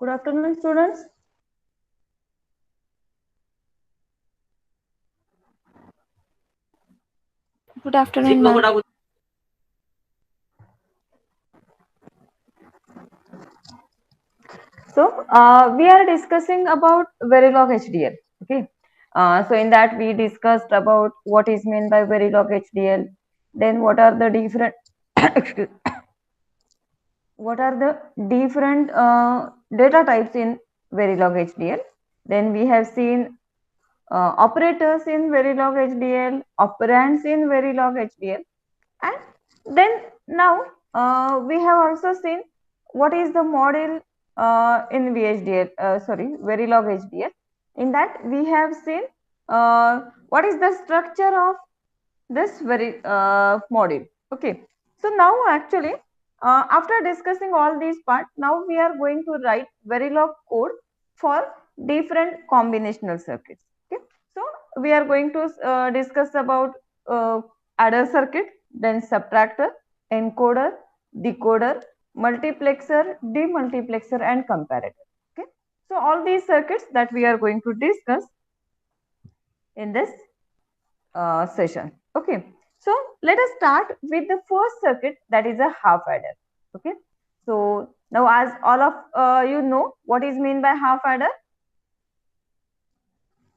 Good afternoon, students. Good afternoon, ma'am. So we are discussing about Verilog HDL. Okay. So in that we discussed about what is meant by Verilog HDL. Then what are the different excuse, what are the different data types in Verilog HDL. Then we have seen operators in Verilog HDL, operands in Verilog HDL, and then now we have also seen what is the model in VHDL, Verilog HDL. In that we have seen what is the structure of this very model. Okay, so now actually after discussing all these parts, now we are going to write Verilog code for different combinational circuits. Okay, so we are going to discuss about adder circuit, then subtractor, encoder, decoder, multiplexer, demultiplexer, and comparator. Okay, so all these circuits that we are going to discuss in this session. Okay, so let us start with the first circuit, that is a half adder. Okay, so now as all of you know what is meant by half adder.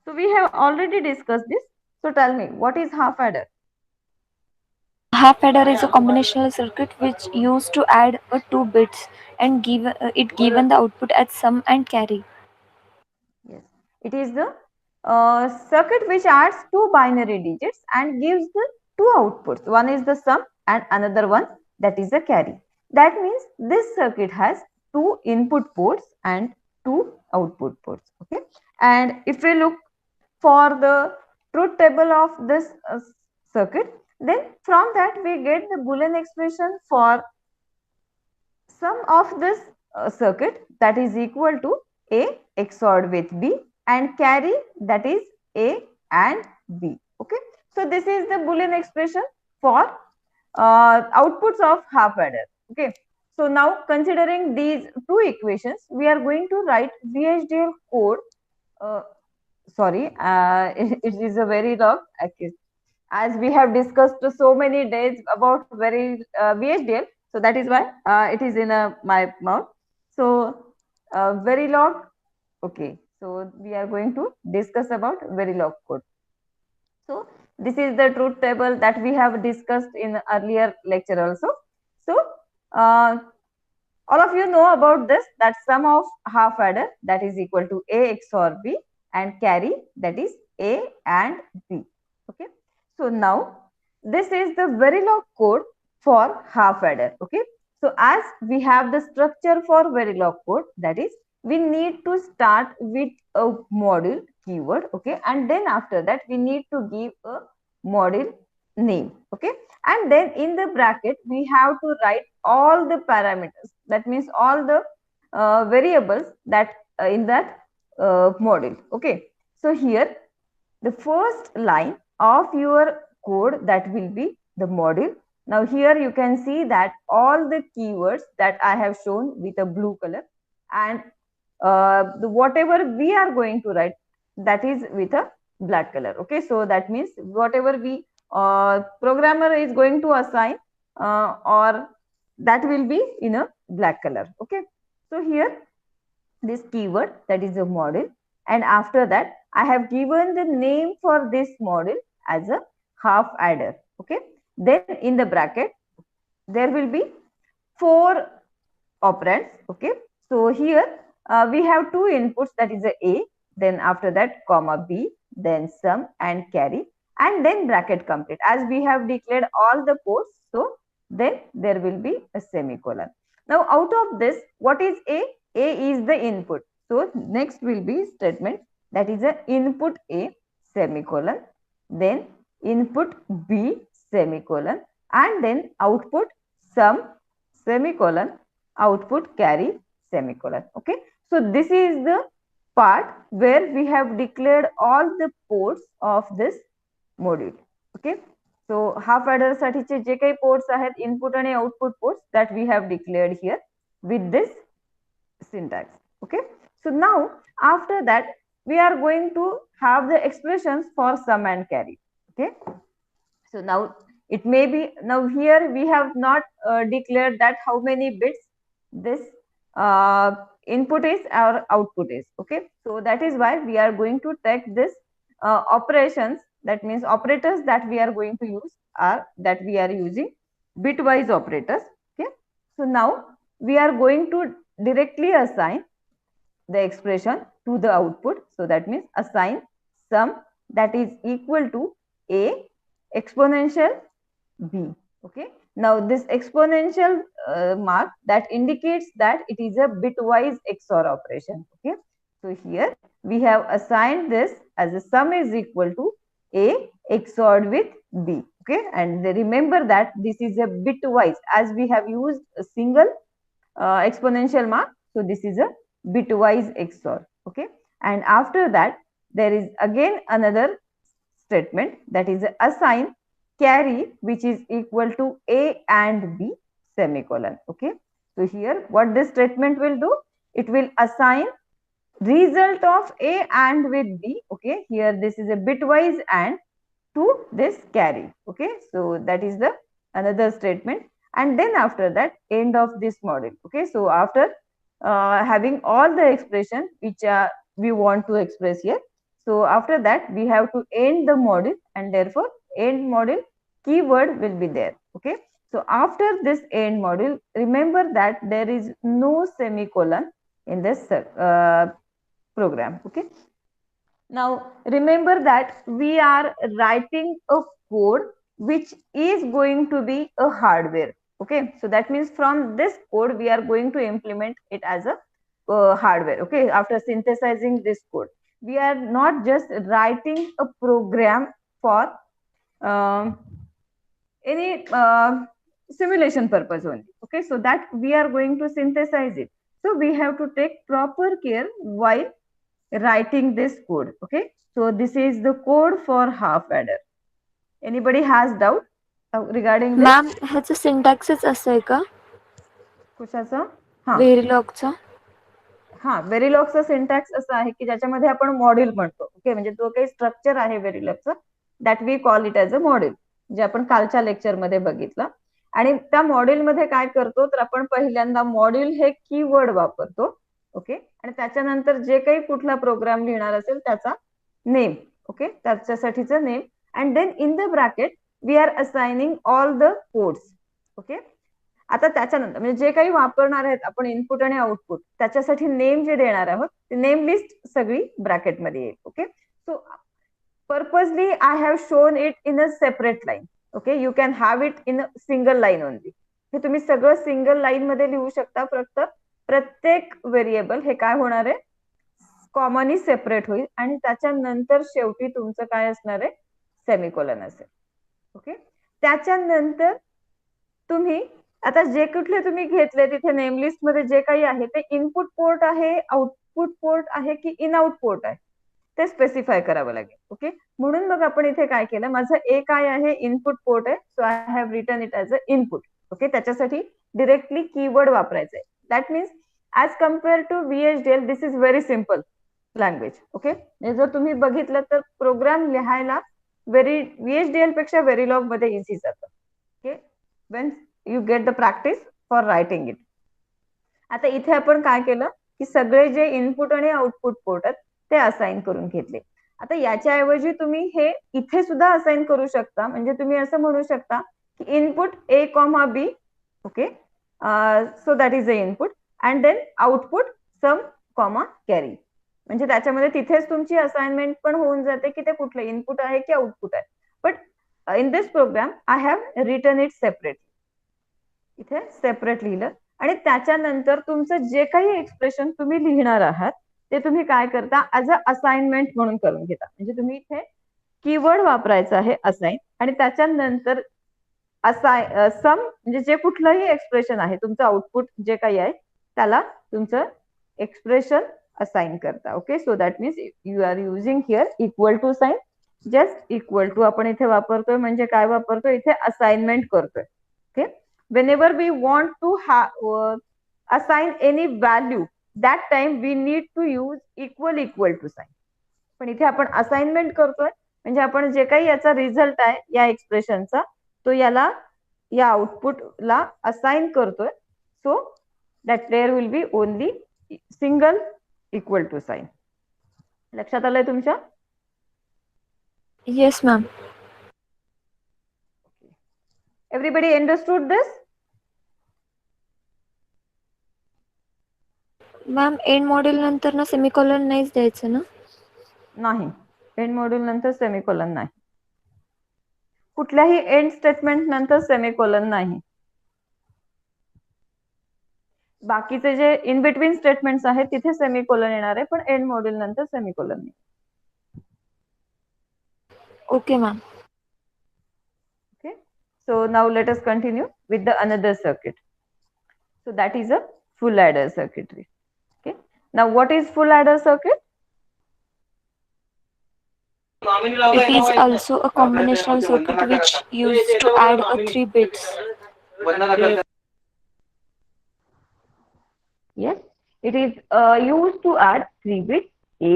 So we have already discussed this. So tell me, what is half adder? Half adder is a combinational circuit which used to add two bits and give it given the output as sum and carry. Yes, it is the circuit which adds two binary digits and gives the two outputs. One is the sum and another one, that is the carry. That means this circuit has two input ports and two output ports. Okay, and if we look for the truth table of this circuit, then from that we get the Boolean expression for sum of this circuit, that is equal to A XORed with B, and carry, that is A and B. Okay, so this is the Boolean expression for outputs of half adder. Okay, so now considering these two equations, we are going to write VHDL code. Uh, it is a very long, as we have discussed so many days about VHDL, so that is why it is in my mouth. So Verilog. Okay, so we are going to discuss about Verilog code. So this is the truth table that we have discussed in earlier lecture also. So uh, all of you know about this, that sum of half adder, that is equal to A XOR B, and carry, that is A and B. Okay, so now this is the Verilog code for half adder. Okay, so as we have the structure for Verilog code, that is we need to start with a module keyword. Okay, and then after that we need to give a module name. Okay, and then in the bracket we have to write all the parameters, that means all the variables that in that module. Okay, so here the first line of your code, that will be the module. Now here you can see that all the keywords that I have shown with a blue color, and whatever we are going to write, that is with a black color. Okay, so that means whatever we programmer is going to assign, or that will be in a black color. Okay, so here this keyword, that is a model, and after that I have given the name for this model as a half adder. Okay, then in the bracket there will be four operands. Okay, so here we have two inputs, that is a, then after that comma B, then sum and carry, and then bracket complete. As we have declared all the ports, so then there will be a semicolon. Now out of this, what is A? A is the input, so next will be statement, that is a input A semicolon, then input B semicolon, and then output sum semicolon, output carry semicolon. Okay, so this is the part where we have declared all the ports of this module. Okay, so half adder साठीचे जे काही ports आहेत, input आणि output ports, that we have declared here with this syntax. Okay, so now after that we are going to have the expressions for sum and carry. Okay, so now it may be, now here we have not declared that how many bits this uh, input is or output is. Okay, so that is why we are going to take this operations, that means operators that we are going to use are that we are using bitwise operators. Okay, so now we are going to directly assign the expression to the output. So that means assign sum that is equal to a exponential b. Okay, now this exponential mark that indicates that it is a bitwise XOR operation. Okay, so here we have assigned this as a sum is equal to a XORed with b. Okay, and remember that this is a bitwise, as we have used a single exponential mark. So this is a bitwise XOR. Okay, and after that there is again another statement, that is assign carry which is equal to a and b semicolon. Okay, so here what this statement will do, it will assign result of a and with b. Okay, here this is a bitwise and to this carry. Okay, so that is the another statement, and then after that end of this module. Okay, so after having all the expression which we want to express here, so after that we have to end the module, and therefore end module keyword will be there. Okay, so after this end module, remember that there is no semicolon in this program. Okay, now remember that we are writing a code which is going to be a hardware. Okay, so that means from this code we are going to implement it as a hardware. Okay, after synthesizing this code, we are not just writing a program for um, any simulation purpose only. Okay, so that we are going to synthesize it. So we have to take proper care while writing this code. Okay, so this is the code for half adder. Anybody has doubt regarding this? Ma'am ह्याचं सिंटॅक्सच असं आहे का कशाचा? हा व्हेरिलॉगचा? हा, व्हेरिलॉगचा syntax असा आहे की ज्याच्यामध्ये आपण मॉड्यूल म्हणतो. ओके, म्हणजे जो काही स्ट्रक्चर आहे व्हेरिलॉगचा, that we call it as a module, जे आपण कालच्या लेक्चरमध्ये बघितलं. आणि त्या मॉड्यूलमध्ये काय करतो, तर आपण पहिल्यांदा मॉड्यूल हे कीवर्ड वापरतो. ओके, आणि त्याच्यानंतर जे काही कुठला प्रोग्राम लिहिणार असेल त्याचा नेम. ओके, त्याच्यासाठीचं name, and then in the bracket we are assigning all the codes. Okay, आता त्याच्यानंतर म्हणजे जे काही वापरणार आहेत आपण इनपुट आणि आउटपुट, त्याच्यासाठी नेम जे देणार आहोत ते नेम लिस्ट सगळी ब्रॅकेटमध्ये येईल. Okay, so purposely I have shown it in a separate line. Okay, you can have it in a single line only. हे तुम्ही सगळं सिंगल लाईन मध्ये लिहू शकता. फक्त प्रत्येक व्हेरिएबल हे काय होणार आहे, कॉमनली सेपरेट होईल, आणि त्याच्यानंतर शेवटी तुमचं काय असणार आहे, सेमिकोलन असेल. ओके, त्याच्यानंतर तुम्ही आता जे कुठले तुम्ही घेतले तिथे नेम लिस्ट मध्ये जे काही आहे ते इनपुट पोर्ट आहे, आउटपुट पोर्ट आहे की इन आउट पोर्ट आहे, ते स्पेसिफाय करावं लागेल. ओके, म्हणून मग आपण इथे काय केलं, माझं ए काय आहे, इनपुट पोर्ट आहे, so I have written it as a input. Okay, त्याच्यासाठी डिरेक्टली कीवर्ड वापरायचा आहे. That means as compare to VHDL this is very simple language. Okay, जर तुम्ही बघितलं तर प्रोग्राम लिहायला VHDL पेक्षा व्हेरिलॉग मध्ये इझी जातं. Okay, when you get the practice for writing it. आता इथे आपण काय केलं की सगळे जे इनपुट आणि आउटपुट पोर्ट आहेत ते असाइन करून घेतले. आता याच्याऐवजी तुम्ही हे इथे सुद्धा असाइन करू शकता. म्हणजे तुम्ही असं म्हणू शकता की input A, B. Okay, so that is a input, and then output sum carry. म्हणजे त्याच्यामध्ये तिथेच तुमची असाइनमेंट पण होऊन जाते की ते कुठलं इनपुट आहे की आउटपुट आहे. But in this program I have written it separate. इथे सेपरेट लिहिलं, आणि त्याच्यानंतर तुमचं जे काही एक्सप्रेशन तुम्ही लिहिणार आहात ते तुम्ही काय करता, ऍज अ असाइनमेंट म्हणून करून घेता. म्हणजे तुम्ही इथे कीवर्ड वापरायचा आहे असाइन, आणि त्याच्यानंतर सम म्हणजे जे कुठलंही एक्सप्रेशन आहे तुमचं आउटपुट जे काही आहे त्याला तुमचं एक्सप्रेशन असाइन करता. Okay, so that means you are using here equal to sign. Just equal to आपण इथे वापरतोय म्हणजे काय वापरतोय, इथे असाइनमेंट करतोय. Okay, whenever we want to assign any value that time we need to use equal to sign. पण इथे आपण असाइनमेंट करतोय, म्हणजे आपण जे काही याचा रिझल्ट आहे या एक्सप्रेशनचा, तो याला या आउटपुटला असाइन करतोय. So that there will be only single equal to sign. लक्षात आलंय तुमच्या? Yes, ma'am. Everybody understood this? Ma'am end module नंतर ना सेमिकोलॉन नाहीच द्यायचं ना? नाही, एंड मॉड्यूल नंतर सेमिकोलॉन नाही. कुठल्याही एंड स्टेटमेंट नंतर सेमिकोलॉन नाही. बाकीचे जे इन बिटवीन स्टेटमेंट्स आहेत तिथे सेमिकोलॉन येणार आहे, पण एंड मॉड्यूल नंतर सेमिकोलॉन नाही. Okay ma'am. Okay, so now let us continue with the another circuit. So that is a full adder circuitry. Okay, now what is full adder circuit? It is also a combinational circuit which used to add a 3 bits. Yes, it is used to add 3 bits A,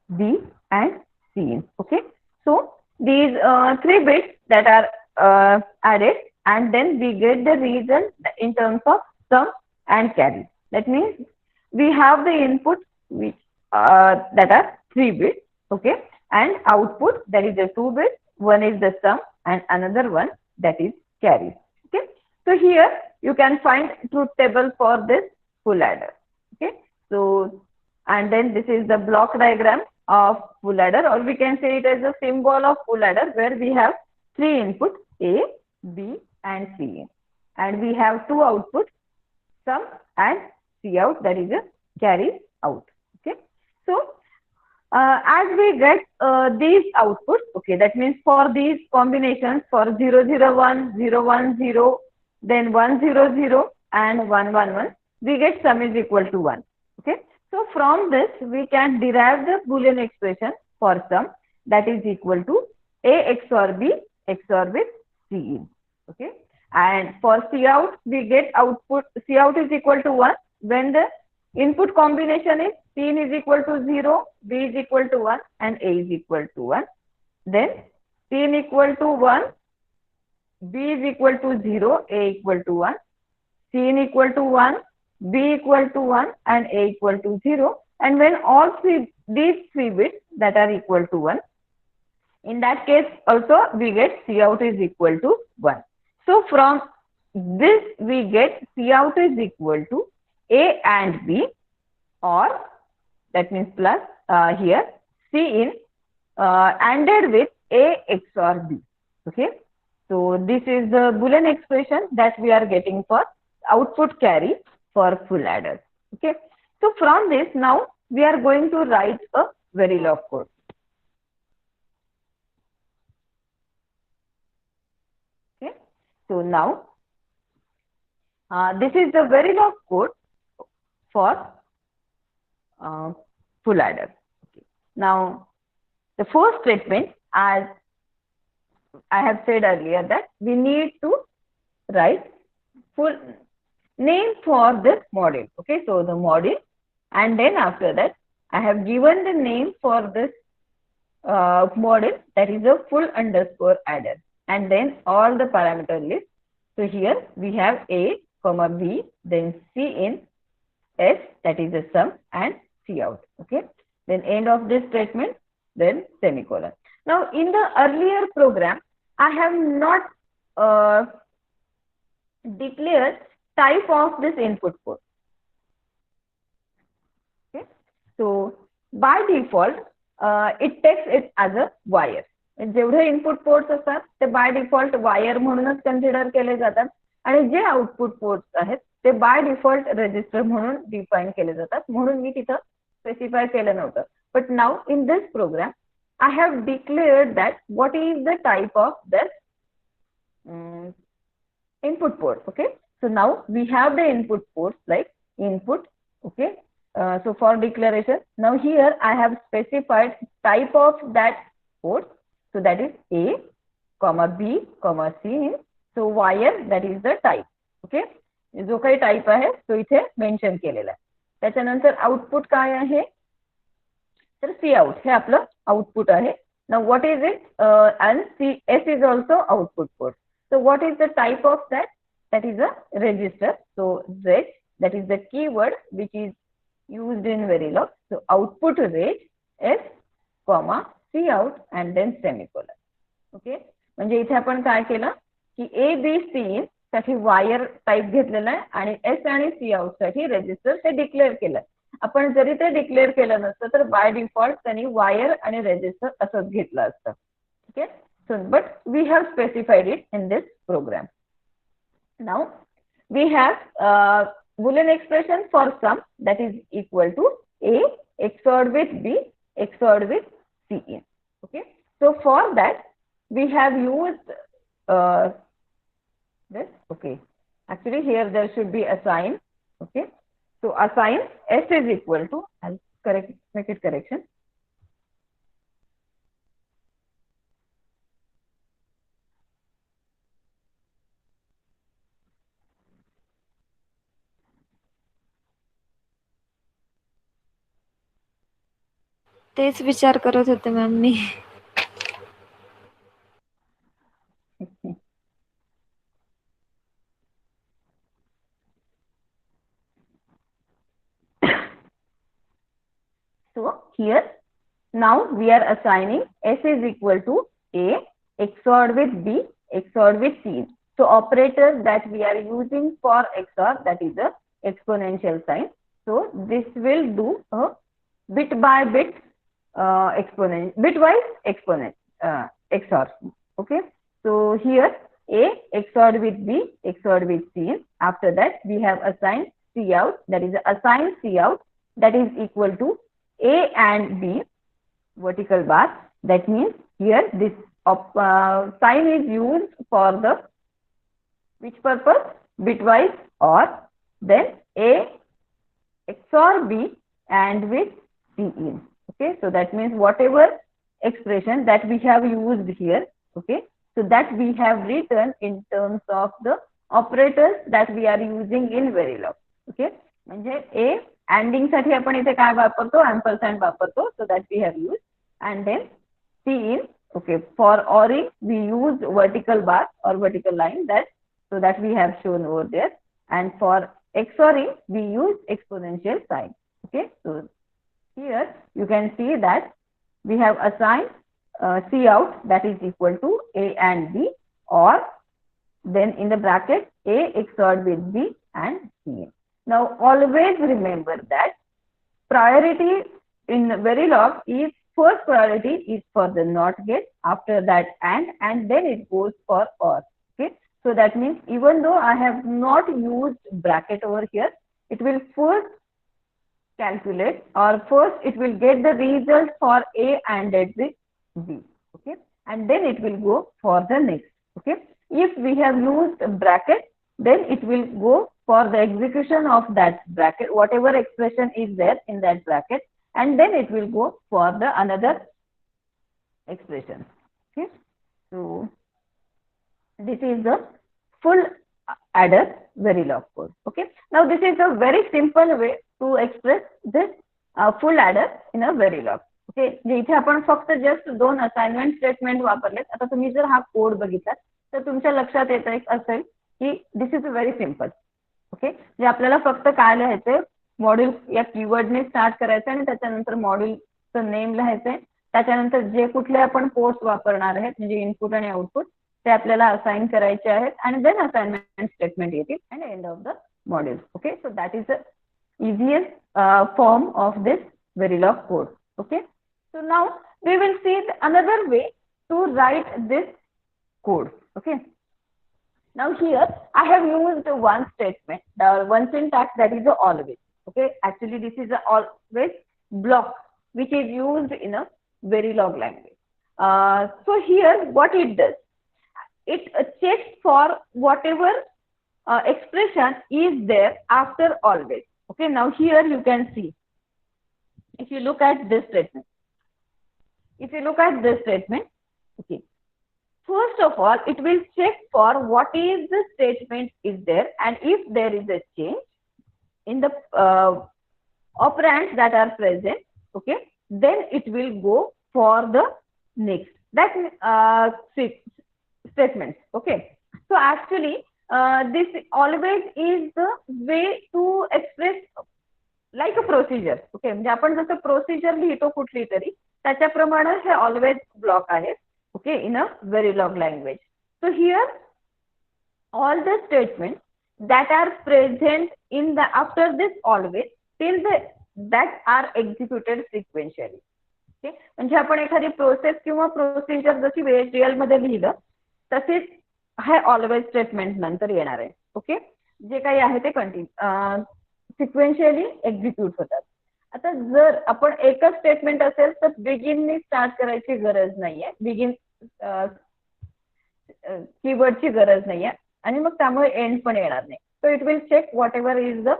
B and C. Okay, so these 3 bits that are added, and then we get the result in terms of sum and carry. That means we have the input which that are 3 bits, okay, and output that is the 2 bits. One is the sum and another one that is carry. Okay, so here you can find truth table for this full adder. Okay, so and then this is the block diagram of full adder, or we can say it as a symbol of full adder, where we have 3 inputs A, B and C, and we have 2 outputs, sum and C out, that is a carry out. Okay, so as we get these outputs, okay, that means for these combinations, for 001, 010, then 100 and 111, we get sum is equal to 1. Okay, so from this we can derive the Boolean expression for sum, that is equal to A XOR B XOR with C in. Okay, and for C out we get output C out is equal to 1 when the input combination is C in is equal to 0, B is equal to 1 and A is equal to 1. Then C in equal to 1, B is equal to 0, A equal to 1, C in equal to 1, B equal to 1 and A equal to 0, and when all these 3 bits that are equal to 1, in that case also we get C out is equal to 1. So from this we get C out is equal to A and B, or that means plus here C in ANDed with A XOR B. Okay, so this is the Boolean expression that we are getting for output carry for full adder. Okay, so from this now we are going to write a Verilog code. Okay, so now this is the Verilog code for full adder. Okay. Now the first statement, as I have said earlier, that we need to write full name for this module. Okay, so the module, and then after that I have given the name for this module, that is a full underscore adder, and then all the parameter list. So here we have A, comma B, then C in, S, that is the sum, and C out. Okay, then end of this statement, then semicolon. Now in the earlier program I have not declared type of this input port. Okay, so by default it takes it as a wire. जेवढे input ports असतात ते by default wire म्हणूनच consider केले जातात, आणि जे output ports आहेत ते बाय डिफॉल्ट रजिस्टर म्हणून डिफाईन केले जातात, म्हणून मी तिथं स्पेसिफाय केलं नव्हतं. But now in this program I have declared that what is the type of this input port. Okay, so now we have the input ports like input. Okay, so for declaration, now here I have specified type of that port, so that is A, comma B, comma C. So wire, that is the type. Okay, जो काही type आहे तो इथे mention केलेला आहे. त्याच्यानंतर output काय आहे, तर सी आउट हे आपलं आउटपुट आहे. Now what is it? And CS is also output port. So what is the type of that? That is a register. So reg, that is the keyword which is used in Verilog. So output reg S, comma C out and then semicolon. Okay, म्हणजे इथे आपण काय केलं की A B C साठी wire type घेतलेला आहे आणि एस आणि सी आउट साठी रेजिस्टर ते डिक्लेअर केलं. आपण जरी ते डिक्लेअर केलं नसतं तर बाय डिफॉल्ट त्यांनी वायर आणि रेजिस्टर असंच घेतलं असतं. Okay, so but we have specified it in this program. Now we have Boolean expression for sum that is equal to A XORed with B XORed with C in. Okay, so for that we have used this. Okay, actually here there should be assign. Okay, so assign S is equal to, I'll correct, make it correction. तेच विचार करत होते ma'am me. So here now we are assigning S is equal to A XORed with B XORed with C. So operator that we are using for XOR, that is a exponential sign. So this will do a bit by bit exponent, bitwise exponent XOR. Okay, so here A XORed with B XORed with C. After that we have assigned C out, that is assign C out, that is equal to A and B vertical bar. That means here this sign is used for the which purpose, bitwise or, then A XOR B and with C in. Okay, so that means whatever expression that we have used here, okay, so that we have written in terms of the operators that we are using in Verilog. Okay, म्हणजे A ANDing साठी आपण इथे काय वापरतो, ampersand वापरतो, so that we have used. And then C in, okay, for ORing we use vertical bar or vertical line, that so that we have shown over there. And for XORing we use exponential sign. Okay, so here you can see that we have assigned C out, that is equal to A and B, or then in the bracket A XORed with B and C. Now always remember that priority in Verilog is, first priority is for the NOT gate, after that and then it goes for OR. Okay, so that means even though I have not used bracket over here, it will first calculate, or first it will get the result for A ANDed with B. Okay, and then it will go for the next. Okay, if we have used bracket, then it will go for the execution of that bracket, whatever expression is there in that bracket, and then it will go for the another expression. Okay, so this is the full adder Verilog code. Okay, now this is a very simple way to express this full adder in a Verilog. Okay, इथे आपण फक्त just दोन assignment statement वापरलेत. आता तुम्ही जर हा code बघितला तर तुमच्या लक्षात येत असेल की this is very simple. Okay, जे आपल्याला फक्त काय लिहायचंय, मॉड्यूल या कीवर्डने स्टार्ट करायचं आणि त्याच्यानंतर मॉड्यूलचं नेम लिहायचंय. त्याच्यानंतर जे कुठले आपण पोर्ट्स वापरणार आहेत म्हणजे इनपुट आणि आउटपुट ते आपल्याला असाइन करायचे आहेत आणि देन असाइनमेंट स्टेटमेंट येतील and end of the module. Okay, so that is the easiest form of this Verilog code. Okay, so now we will see another way to write this code. Okay, now here I have used one statement, the one syntax, that is always. Okay, actually this is a always block which is used in a Verilog language. So here what it does, it checks for whatever expression is there after always. Okay, now here you can see, if you look at this statement, okay, first of all it will check for what is the statement is there, and if there is a change in the operands that are present, okay, then it will go for the next that statements, okay. So actually this always is the way to express like a procedure, okay. म्हणजे आपण जसं procedure लिहितो कुठली तरी त्याच्याप्रमाणे हे always block आहे, okay, in a Verilog language. So here all the statements that are present in the after this always till the that are executed sequentially. Okay, म्हणजे आपण एखादी प्रोसेस किंवा प्रोसिजर जशी व्हीएचडीएल मध्ये लिहिलं तसेच हे ऑलवेज स्टेटमेंट नंतर येणार आहे, ओके. जे काही आहे ते कंटिन्यू सिक्वेन्शियली एक्झिक्यूट होतात. आता जर आपण एकच स्टेटमेंट असेल तर बिगिननी स्टार्ट करायची गरज नाहीये, बिगिन कीवर्डची गरज नाहीये आणि मग त्यामुळे एंड पण येणार नाही. So it will check whatever is the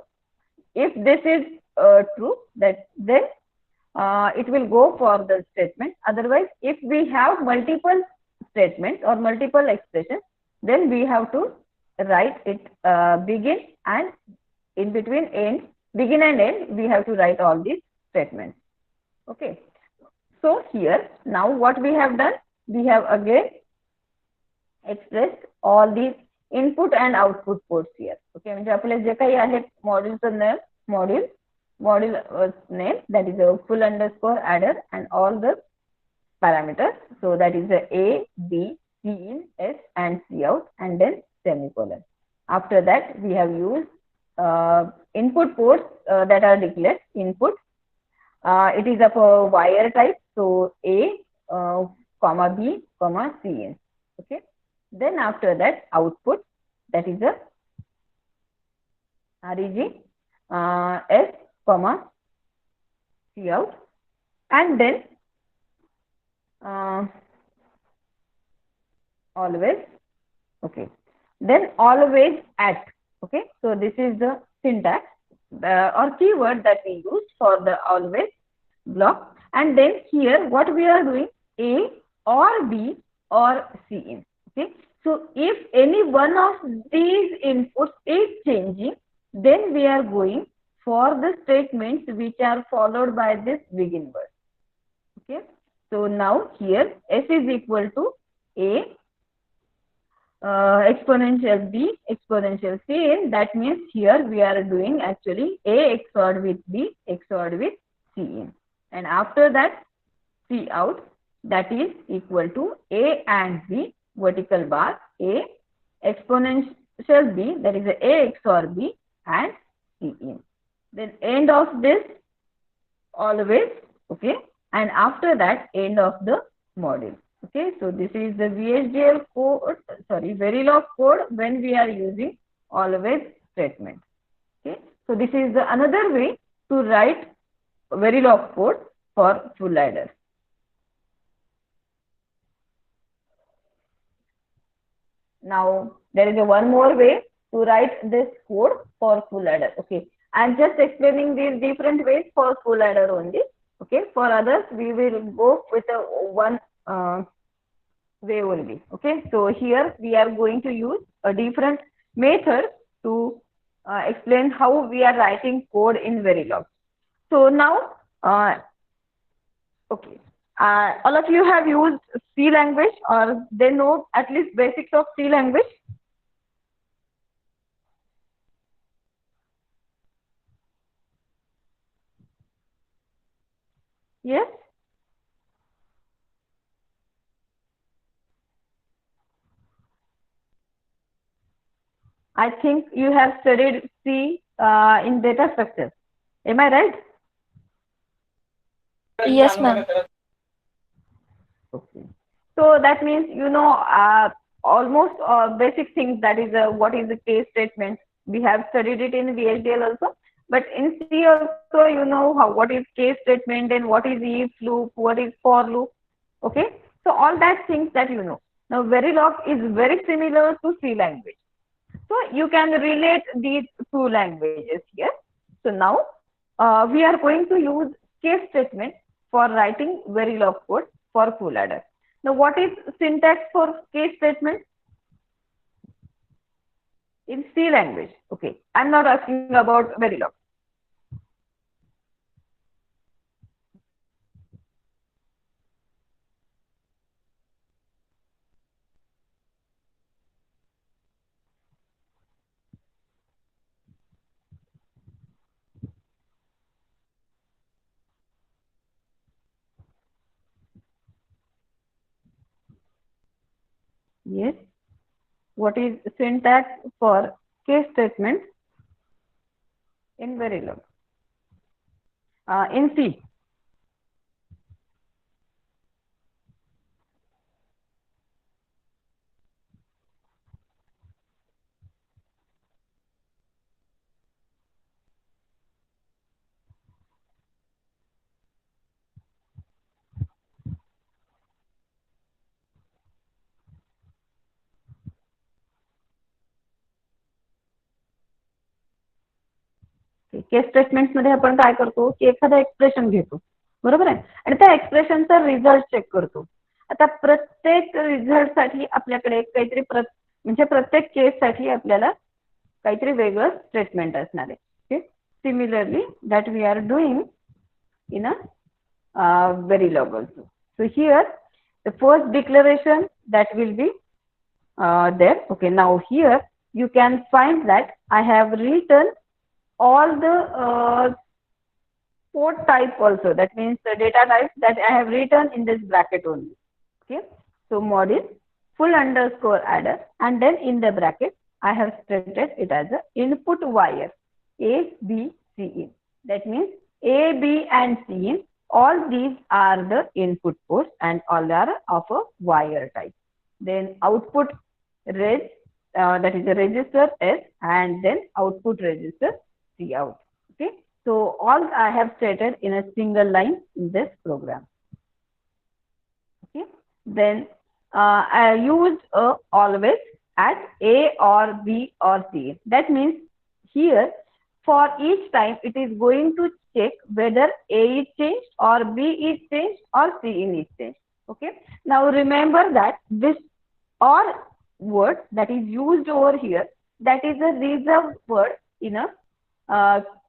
if this is true that then it will go for the statement. Otherwise if we have multiple statements or multiple expressions then we have to write it begin and in between end, begin and end we have to write all these statements, okay. So here now what we have done, we have again expressed all these input and output ports here, okay. म्हणजे आपले जे काही आहेत मॉड्यूलचं name, module name that is a full underscore adder and all the parameters. So that is a B, C in, S and C out and then semicolon. After that we have used input ports that are declared input. It is of a wire type, so A, comma B, comma C in, okay. Then after that output that is a reg s comma c out and then always, okay, then always at, okay. So this is the syntax or keyword that we use for the always block. And then here what we are doing, A or B or C in, okay. So if any one of these inputs is changing, then we are going for the statements which are followed by this begin word, okay. So now here S is equal to A exponential B exponential C in, that means here we are doing actually A XORed with B XORed with C in, and after that C out that is equal to A and B vertical bar A exponential B, that is A XOR B and C in. Then end of this always, okay, and after that end of the module, okay. So this is the VHDL code, sorry, Verilog code when we are using always statement, okay. So this is the another way to write Verilog code for full adder. Now there is a one more way to write this code for full adder, okay. I'm just explaining these different ways for full adder only, okay. For others we will go with a one way only, okay. So here we are going to use a different method to explain how we are writing code in Verilog. So now okay, all of you have used C language or they know at least basics of C language. Yes. I think you have studied C in data structure. Am I right? Yes, ma'am. Okay. So that means you know almost basic things, that is what is the case statement. We have studied it in VHDL also, but in C also you know how what is case statement and what is if loop, what is for loop. Okay. So all that things that you know. Now Verilog is very similar to C language. So you can relate these two languages here. So now we are going to use case statement for writing Verilog code for full adder. Now what is syntax for case statement? In C language, okay. I'm not asking about Verilog. Yes. What is syntax for case statement in Verilog? In C. Case statement मध्ये आपण काय करतो की एखादा expression घेतो बरोबर आहे आणि त्या एक्सप्रेशनचा रिझल्ट चेक करतो. आता प्रत्येक रिझल्ट साठी आपल्याकडे काहीतरी म्हणजे प्रत्येक केस साठी आपल्याला काहीतरी वेगळं स्टेटमेंट असणार आहे. Similarly that we are doing in a Verilog also. So here the first declaration that will be there. Okay, now here you can find that I have written all the port type also. That means the data type that I have written in this bracket only. Okay, so mod is full underscore adder, and then in the bracket I have stated it as a input wire A, B, C in. That means A, B, and C in. All these are the input ports and all are of a wire type. Then output reg, that is a register S, and then output register C out. Okay, so all I have stated in a single line in this program. Okay, then I used always at A or B or C. That means here for each time it is going to check whether A is changed or B is changed or C is changed. Okay, now remember that this or word that is used over here, that is a reserved word in a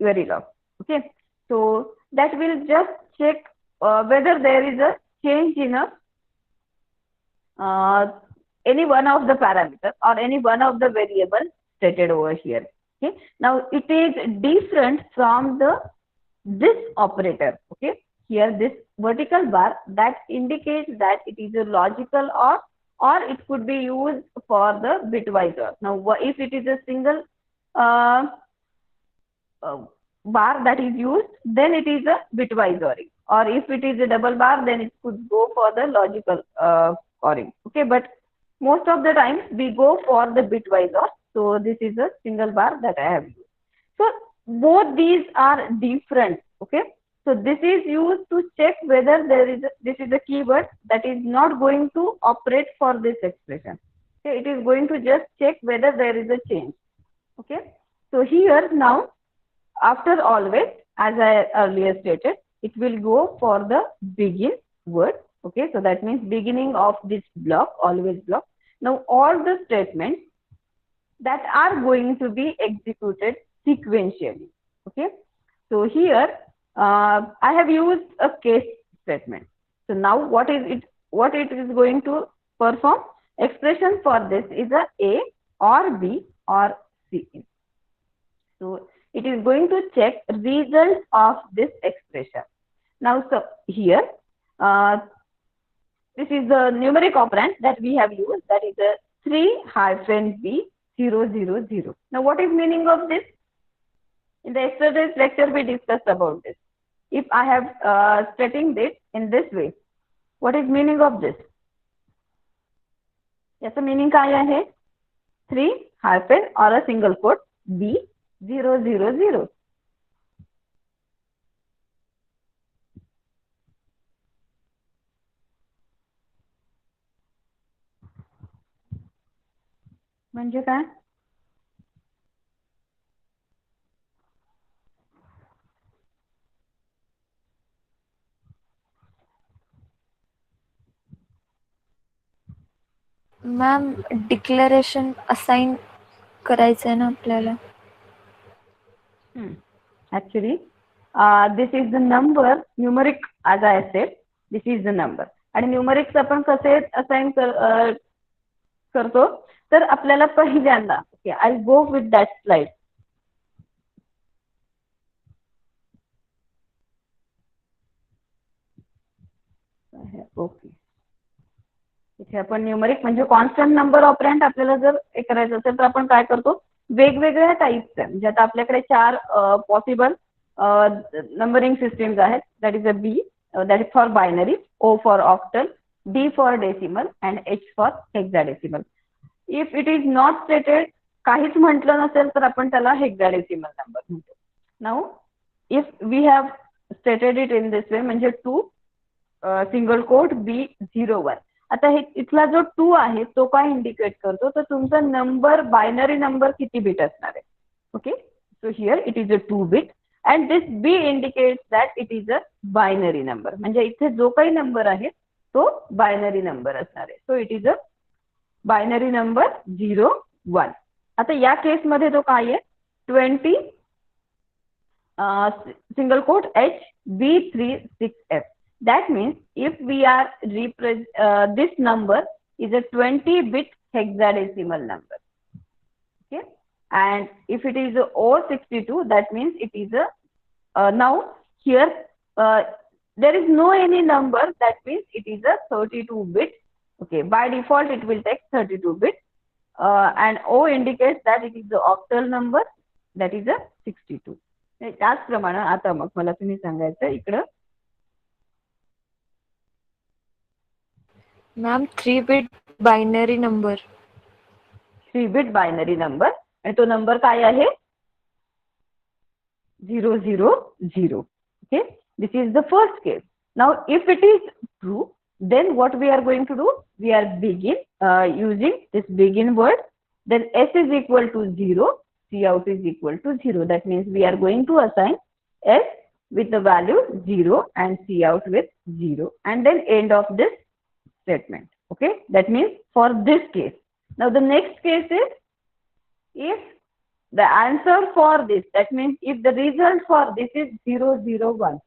Verilog. Okay, so that will just check whether there is a change in a uh, any one of the parameters or any one of the variables stated over here. Okay, now it is different from the this operator. Okay, here this vertical bar that indicates that it is a logical or it could be used for the bitwise or. Now if it is a single uh, uh, bar that is used, then it is a bitwise ORing. Or if it is a double bar, then it could go for the logical ORing. Okay, but most of the time we go for the bitwise OR. So this is a single bar that I have used. So both these are different. Okay, so this is used to check whether there is this is a keyword that is not going to operate for this expression. Okay, it is going to just check whether there is a change. Okay, so here now after always, as I earlier stated, it will go for the begin word. Okay, so that means beginning of this block, always block. Now all the statements that are going to be executed sequentially. Okay, so here I have used a case statement. So now what is it? What it is going to perform? Expression for this is a or B or C. So it is going to check result of this expression. Now, so here, this is the numeric operand that we have used. That is a 3-B 000. Now, what is meaning of this? In the yesterday's lecture, we discussed about this. If I have stating this in this way, what is meaning of this? याचं meaning काय आहे? 3 hyphen or a single quote B 000. म्हणजे काय? Ma'am declaration assign करायचं आहे ना आपल्याला. Actually, this is the number numeric as I said. This is the number. आणि न्यूमरिक्स आपण कसे असाइन करतो तर आपल्याला पहिल्यांदा okay I go with that slide. Okay इथे आपण न्यूमरिक म्हणजे कॉन्स्टंट नंबर ऑपरंट आपल्याला जर हे करायचं असेल तर आपण काय करतो, वेगवेगळ्या टाईप्स आहे म्हणजे आता आपल्याकडे 4 पॉसिबल नंबरिंग सिस्टीम्स आहेत. That is a B, that is for binary, O for octal, D for decimal and H for hexadecimal. If it is not stated, काहीच म्हटलं नसेल तर आपण त्याला हेक्साडेसिमल नंबर म्हणतो. Now if we have stated it in this way म्हणजे 2 single quote B01. आता हे इथला जो 2 आहे तो काय इंडिकेट करतो, तर तुमचा नंबर बायनरी नंबर किती बिट असणार आहे. Okay, so here it is a 2 bit and this B indicates that it is a binary number. म्हणजे इथे जो काही नंबर आहे तो बायनरी नंबर असणार आहे. So it is a binary number 01. आता या केसमध्ये तो काय आहे, 20 single quote HB36F. That means if we are this number is a 20-bit hexadecimal number. Okay, and if it is a O62, that means it is a now here uh, there is no any number, that means it is a 32-bit. Okay, by default it will take 32-bit, and O indicates that it is the octal number, that is a 62. त्याचप्रमाणे आता मग मला तुम्ही सांगायचं इकडं ma'am 3 bit binary number. 3-bit binary number आणि तो number काय आहे, 000. Okay, this is the first case. Now if it is true, then what we are going to do, we are begin using this begin word, then S is equal to 0, C out is equal to 0. That means we are going to assign S with the value 0 and C out with 0 and then end of this statement. Okay, that means for this case. Now the next case is if the answer for this, that means if the result for this is 001,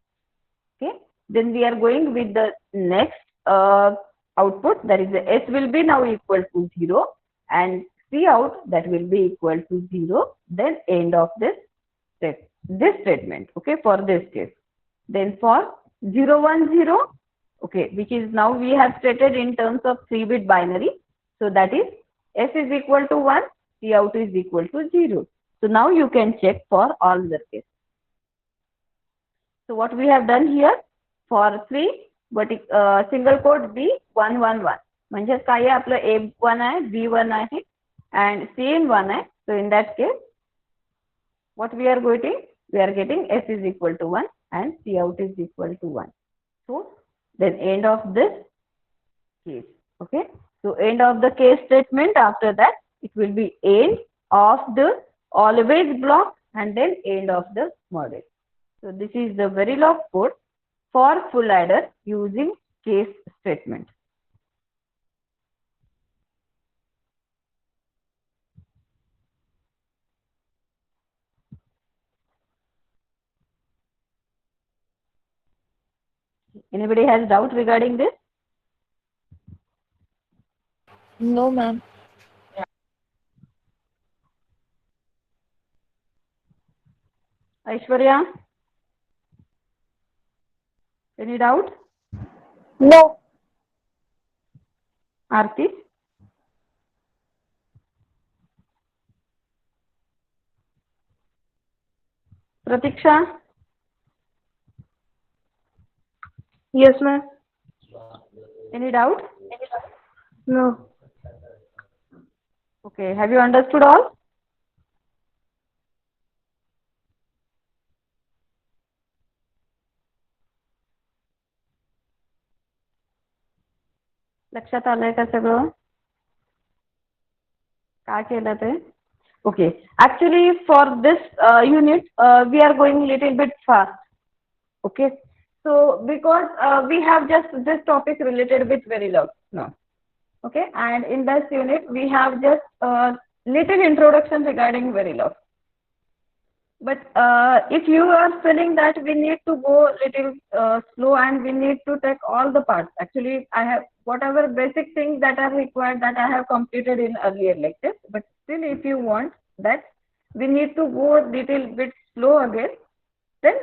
okay, then we are going with the next output, that is the S will be now equal to 0 and C out that will be equal to 0, then end of this statement. Okay, for this case. Then for 010, okay, which is now we have stated in terms of 3-bit binary. So that is S is equal to 1, C out is equal to 0. So now you can check for all the cases. So what we have done here for 3, but single quote B111 म्हणजे काय आहे आपलं A1 आहे, B1 आहे and C1 आहे. So in that case what we are getting S is equal to 1 and C out is equal to 1. So then end of this case. Okay, so end of the case statement, after that it will be end of the always block and then end of the model. So this is the Verilog code for full adder using case statement. Anybody has doubt regarding this? No, ma'am. Aishwarya, any doubt? No. Aarti? Pratiksha? Yes, ma'am. Any doubt? No. Okay, have you understood all? लक्षात आलंय का सगळं? काय केलं ते? Okay, actually for this unit we are going little bit fast. Okay, so because we have just this topic related with Verilog now. Okay, and in this unit we have just little introduction regarding Verilog. But if you are feeling that we need to go little slow and we need to take all the parts, actually I have whatever basic things that are required that I have completed in earlier lectures. But still, if you want that we need to go little bit slow again, then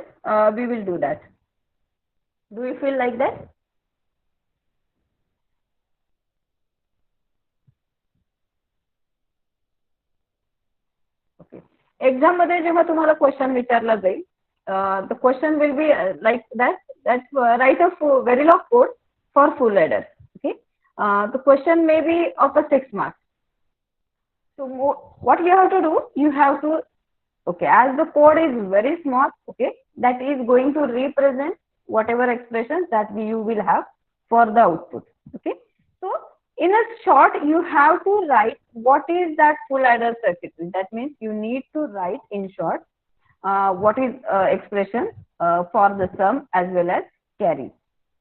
we will do that. Do you feel like that? Exam मध्ये जेव्हा तुम्हाला question विचारला जाईल, the question will be like that right a Verilog code for full adder. Okay, the question may be of a 6 marks. So what you have to do, you have to, okay, as the code is very small, okay, that is going to represent whatever expressions that you will have for the output. Okay, so in a short, you have to write what is that full adder circuitry. That means you need to write in short what is expression for the sum as well as carry.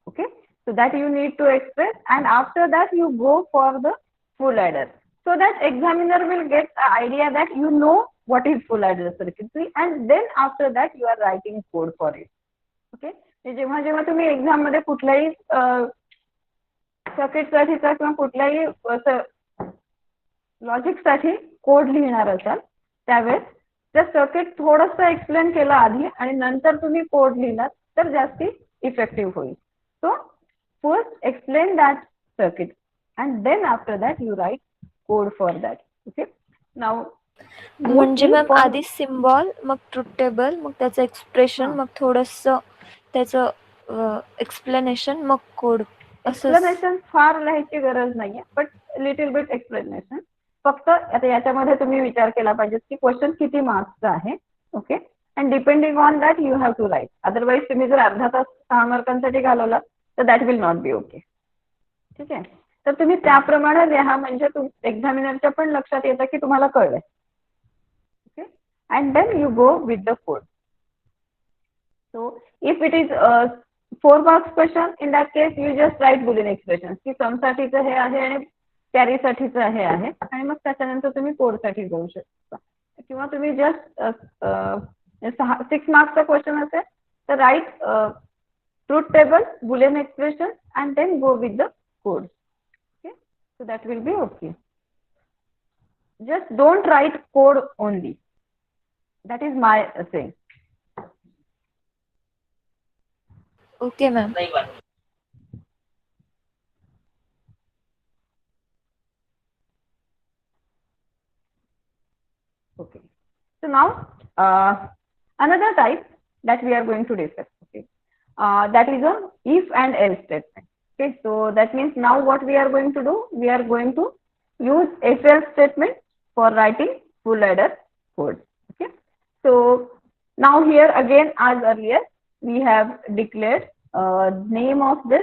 Okay, so that you need to express, and after that you go for the full adder, so that examiner will get the idea that you know what is full adder circuitry, and then after that you are writing code for it. Okay, जेव्हा जेव्हा तुम्ही exam मध्ये कुठल्याही circuit साठीचा किंवा कुठल्याही logic साठी code लिहिणार असाल, त्यावेळेस त्या सर्किट थोडंसं एक्सप्लेन केलं आधी आणि नंतर तुम्ही कोड लिहिलात तर जास्ती इफेक्टिव्ह होईल. So first explain that circuit and then after that you write code for that. Okay, नाव म्हणजे मोस्टली मॅम फॉर आधी सिम्बॉल, मग ट्रूथ टेबल, मग त्याचं एक्सप्रेशन, मग थोडंसं त्याचं एक्सप्लेनेशन, मग कोड, असंच. एक्सप्लेनेशन फार लिहायची गरज नाहीये, बट लिटिल बिट एक्सप्लेनेशन. फक्त आता याच्यामध्ये तुम्ही विचार केला पाहिजे की क्वेश्चन किती मार्क्सचा आहे. Okay, and depending on that you have to write. Otherwise तुम्ही जर अर्धा तास 6 मार्कांसाठी घालवला तर that will not be okay. ठीक आहे, तर तुम्ही त्याप्रमाणे लिहा, म्हणजे एक्झामिनरच्या पण लक्षात येतं की तुम्हाला कळलंय. Okay, and then you go with the code. So if it is a 4 marks question, in that case you just write Boolean expressions की सम साठीचं हे आहे आणि कॅरी साठीचं हे आहे, आणि मग त्याच्यानंतर तुम्ही कोड साठी जाऊ शकता. किंवा तुम्ही जस्ट 6 मार्क्सचा क्वेश्चन असेल तर write truth table, Boolean expression, and then go with the code. Okay, so that will be okay. Just don't write code only. That is my saying. Okay ma'am. Okay. So now another type that we are going to discuss. Okay. That is a if and else statement. Okay. So that means now what we are going to do, we are going to use if else statement for writing full adder code. Okay. So now here again, as earlier, we have declared name of this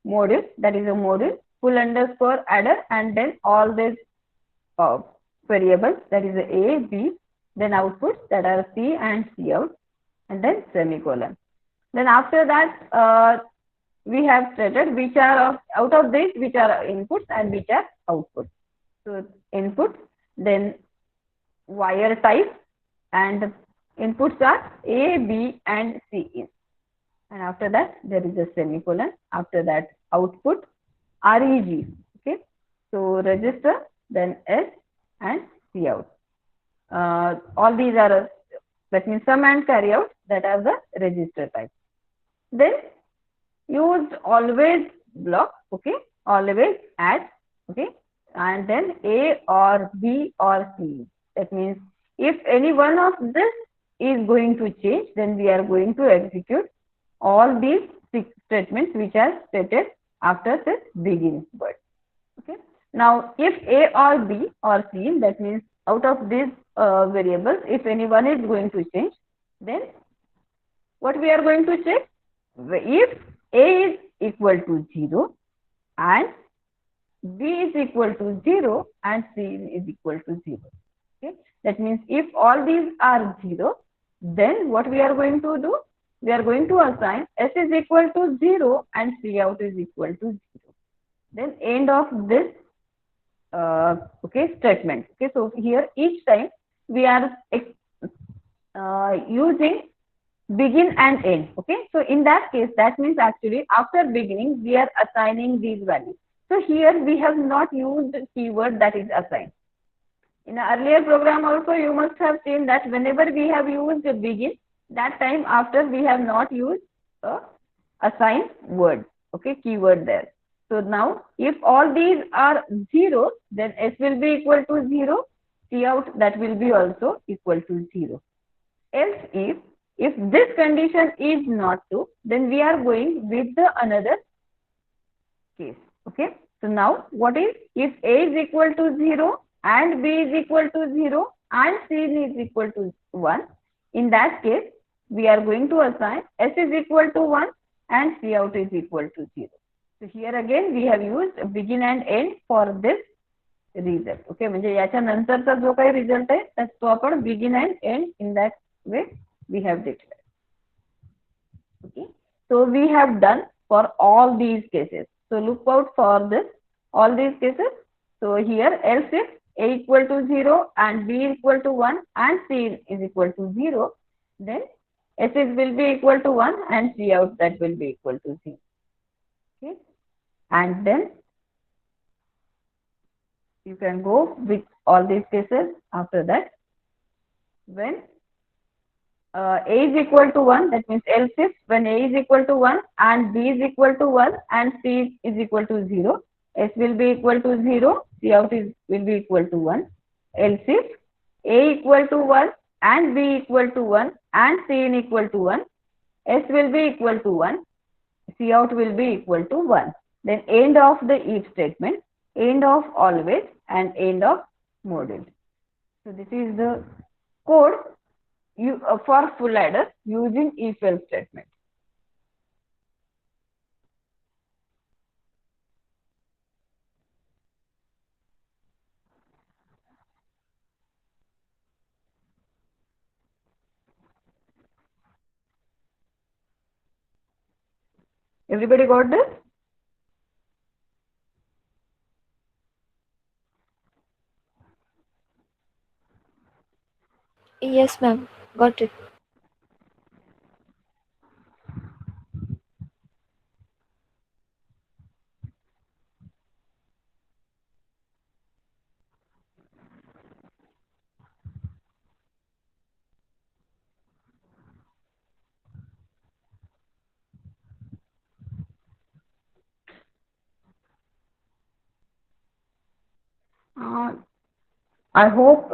module, that is a module, full underscore adder, and then all these uh, variables, that is A, B, then outputs that are C and C out, and then semicolon. Then after that, we have stated which are out of this, which are inputs and which are outputs. So inputs, then wire type, and inputs are A, B, and C in. And after that, there is a semicolon. After that, output REG. Okay, so register, then S and C out. All these are, that means sum and carry out, that are the register type. Then use always block. Okay, always add. Okay, and then A or B or C. That means if any one of this is going to change, then we are going to execute all these 6 statements which are stated after this begin word. Okay, now if A or B or C, that means out of these variables, if any one is going to change, then what we are going to check? If A is equal to 0 and B is equal to 0 and C is equal to 0. Okay, that means if all these are 0, then what we are going to do? We are going to assign S is equal to 0 and C out is equal to 0. Then end of this okay statement. Okay, so here each time we are using begin and end. Okay, so in that case, that means actually after beginning we are assigning these values. So here we have not used the keyword that is assigned. In an earlier program also you must have seen that whenever we have used begin, that time after we have not used a assign word. Okay, keyword there. So now if all these are 0, then S will be equal to 0 C out that will be also equal to 0. Else if this condition is not true, then we are going with the another case. Okay. So now what is, if A is equal to 0 and B is equal to 0 and C is equal to 1, in that case we are going to assign S is equal to 1 and C out is equal to 0. So here again we have used begin and end for this result. Okay, म्हणजे याच्या नंतरचा जो काही result आहे तो आपण begin and end in that way we have declared. Okay, so we have done for all these cases. So look out for this all these cases. So here else if A equal to 0 and B equal to 1 and C is equal to 0, then S is will be equal to 1 and C out that will be equal to 0. Okay, and then you can go with all these cases after that. When A is equal to 1, that means else if when A is equal to 1 and B is equal to 1 and C is equal to 0, S will be equal to 0, C out is will be equal to 1. Else if A equal to 1 and B equal to 1 and C in equal to 1, S will be equal to 1, C out will be equal to 1. Then end of the if statement, end of always and end of module. So this is the code for full adder using if else statement. Everybody got this? Yes, ma'am. Got it. Uh, I hope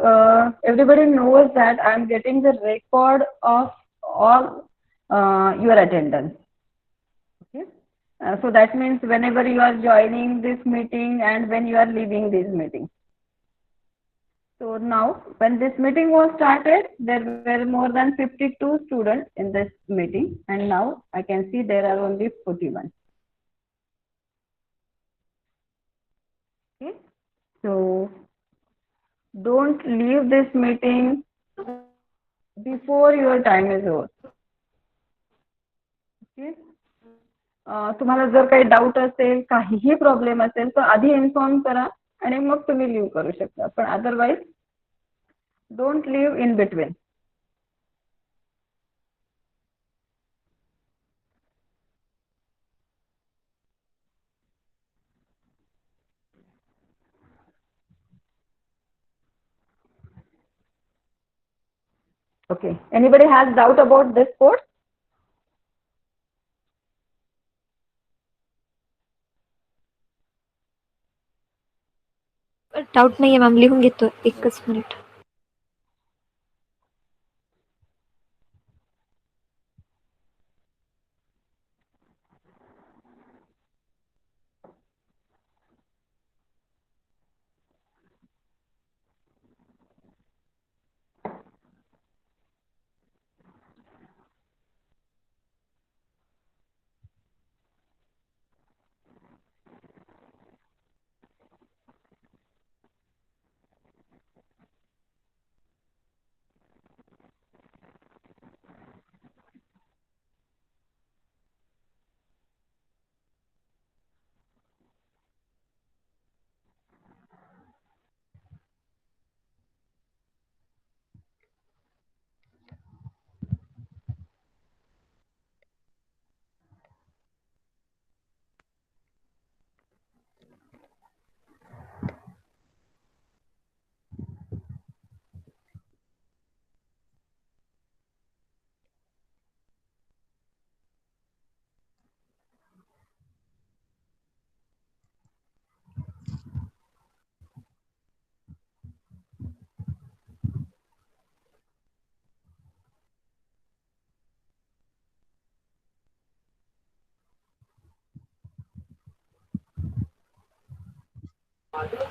everybody knows that I am getting the record of all your attendance. Okay. So that means whenever you are joining this meeting and when you are leaving this meeting. So now when this meeting was started, there were more than 52 students in this meeting, and now I can see there are only 41. Okay. So don't leave this meeting before your time is over. Okay. तुम्हाला जर काही doubt असेल, काहीही problem असेल तर आधी inform करा आणि मग तुम्ही लिव्ह करू शकता, पण otherwise don't leave in between. Okay, anybody has doubt about this course? Doubt नाहीये मॅम, लिहून घेतो एकच मिनिट.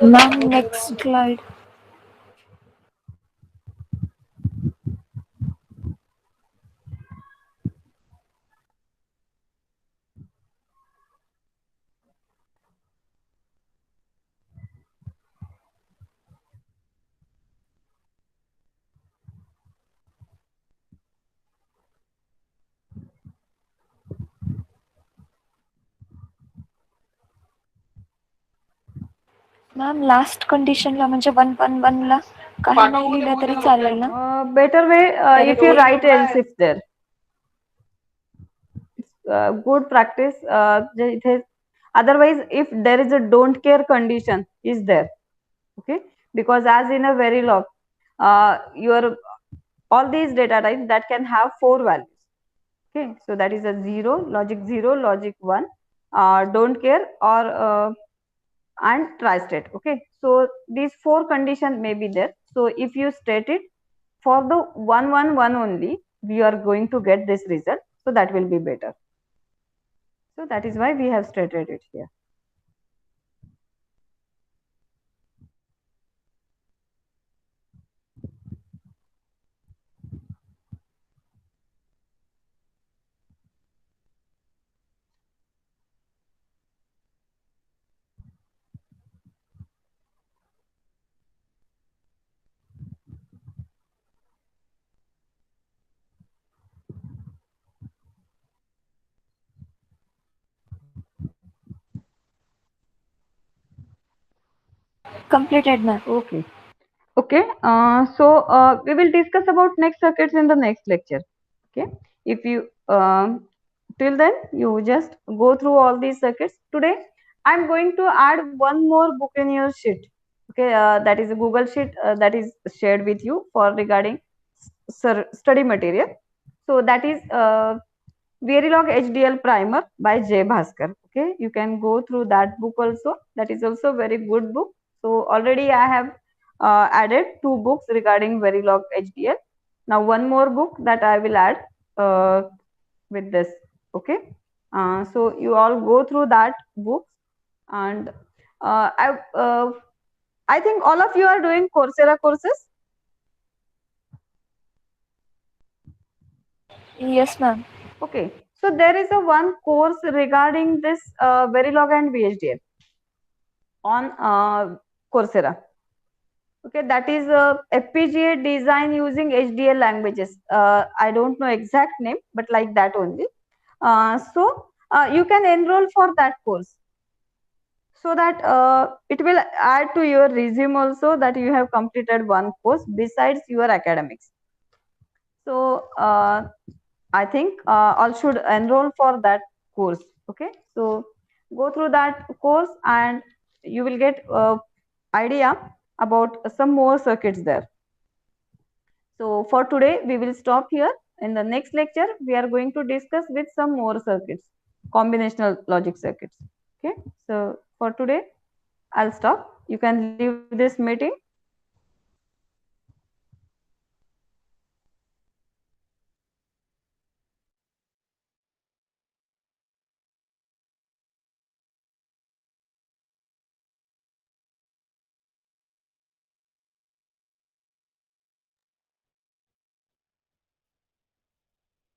Ma'am, next slide. Ma'am last कंडिशनला म्हणजे 111ला काही नाही लिहिलं तरी चालेल ना? Better way if you direct write else if there. Good practice. It is, otherwise, if there is a don't care condition is there, okay, because as in a very log, your all these data types that can have four values, okay, so that is a 0, logic 1, don't care, or and tri-state, okay, so these four conditions may be there. So if you state it for the 111 only, we are going to get this result, so that will be better. So that is why we have stated it here. completed, ma'am. Okay. Okay. We will discuss about next circuits in the next lecture. Okay. If you till then you just go through all these circuits. Today I am going to add one more book in your sheet. Okay. That is a Google sheet that is shared with you for regarding study material. So that is Verilog HDL primer by J Bhaskar. Okay, you can go through that book also. That is also very good book. So already I have added two books regarding Verilog HDL. Now one more book that I will add with this. Okay, so you all go through that book, and uh, I uh, I think all of you are doing Coursera courses. Yes, ma'am. Okay, so there is a one course regarding this Verilog and VHDL on Coursera. Okay, that is FPGA design using HDL languages. I don't know exact name, but like that only. You can enroll for that course, so that it will add to your resume also that you have completed one course besides your academics. So I think all should enroll for that course. Okay, so go through that course and you will get idea about some more circuits there. So for today we will stop here. In the next lecture we are going to discuss with some more circuits, combinational logic circuits. Okay, so for today I'll stop. You can leave this meeting.